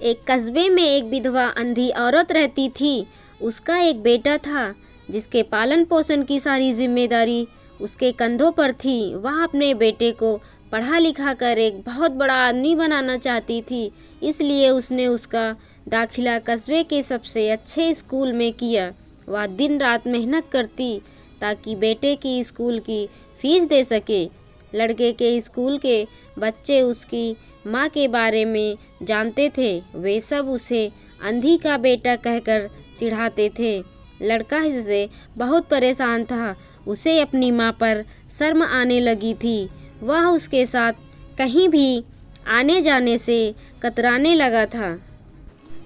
एक कस्बे में एक विधवा अंधी औरत रहती थी। उसका एक बेटा था जिसके पालन पोषण की सारी जिम्मेदारी उसके कंधों पर थी। वह अपने बेटे को पढ़ा लिखा कर एक बहुत बड़ा आदमी बनाना चाहती थी, इसलिए उसने उसका दाखिला कस्बे के सबसे अच्छे स्कूल में किया। वह दिन रात मेहनत करती ताकि बेटे की स्कूल की फीस दे सके। लड़के के स्कूल के बच्चे उसकी माँ के बारे में जानते थे। वे सब उसे अंधी का बेटा कहकर चिढ़ाते थे। लड़का इससे बहुत परेशान था। उसे अपनी माँ पर शर्म आने लगी थी। वह उसके साथ कहीं भी आने जाने से कतराने लगा था।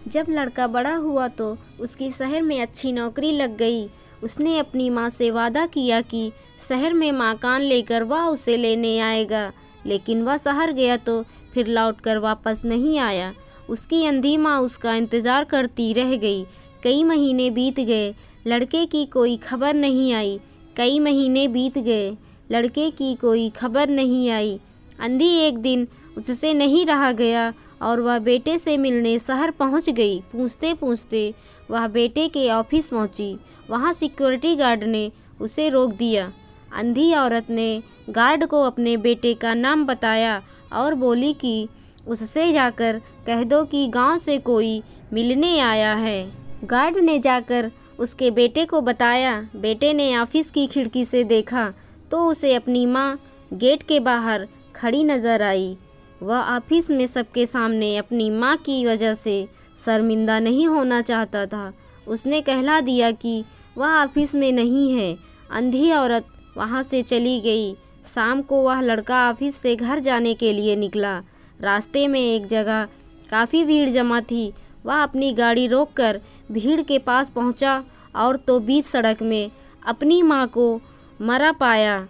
जब लड़का बड़ा हुआ तो उसकी शहर में अच्छी नौकरी लग गई। उसने अपनी माँ से वादा किया कि शहर में मकान लेकर वह उसे लेने आएगा, लेकिन वह शहर गया तो फिर लौटकर वापस नहीं आया। उसकी अंधी माँ उसका इंतज़ार करती रह गई। कई महीने बीत गए, लड़के की कोई खबर नहीं आई। कई महीने बीत गए, लड़के की कोई खबर नहीं आई। अंधी एक दिन उससे नहीं रहा गया और वह बेटे से मिलने शहर पहुंच गई। पूछते पूछते वह बेटे के ऑफिस पहुंची। वहां सिक्योरिटी गार्ड ने उसे रोक दिया। अंधी औरत ने गार्ड को अपने बेटे का नाम बताया और बोली कि उससे जाकर कह दो कि गांव से कोई मिलने आया है। गार्ड ने जाकर उसके बेटे को बताया। बेटे ने ऑफिस की खिड़की से देखा तो उसे अपनी माँ गेट के बाहर खड़ी नजर आई। वह ऑफिस में सबके सामने अपनी माँ की वजह से शर्मिंदा नहीं होना चाहता था। उसने कहला दिया कि वह ऑफिस में नहीं है। अंधी औरत वहाँ से चली गई। शाम को वह लड़का ऑफिस से घर जाने के लिए निकला। रास्ते में एक जगह काफ़ी भीड़ जमा थी। वह अपनी गाड़ी रोककर भीड़ के पास पहुंचा और तो बीच सड़क में अपनी माँ को मरा पाया।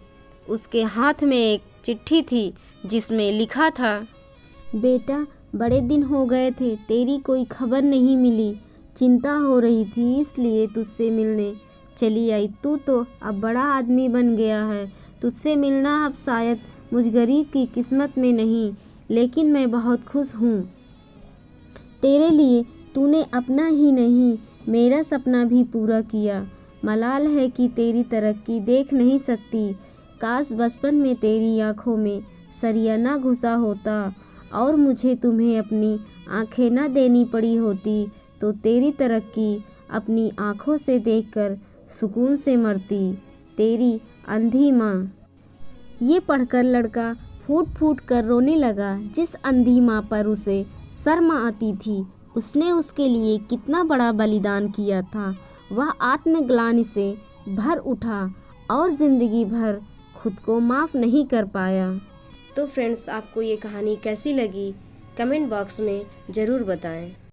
उसके हाथ में एक चिट्ठी थी जिसमें लिखा था, बेटा बड़े दिन हो गए थे, तेरी कोई खबर नहीं मिली। चिंता हो रही थी इसलिए तुझसे मिलने चली आई। तू तो अब बड़ा आदमी बन गया है। तुझसे मिलना अब शायद मुझ गरीब की किस्मत में नहीं, लेकिन मैं बहुत खुश हूँ। तेरे लिए तूने अपना ही नहीं मेरा सपना भी पूरा किया। मलाल है कि तेरी तरक्की देख नहीं सकती। काश बचपन में तेरी आँखों में सरिया ना घुसा होता और मुझे तुम्हें अपनी आँखें ना देनी पड़ी होती तो तेरी तरक्की अपनी आँखों से देखकर सुकून से मरती। तेरी अंधी माँ। ये पढ़कर लड़का फूट फूट कर रोने लगा। जिस अंधी माँ पर उसे शर्म आती थी, उसने उसके लिए कितना बड़ा बलिदान किया था। वह आत्मग्लानि से भर उठा और ज़िंदगी भर खुद को माफ़ नहीं कर पाया। तो फ्रेंड्स, आपको ये कहानी कैसी लगी कमेंट बॉक्स में ज़रूर बताएं।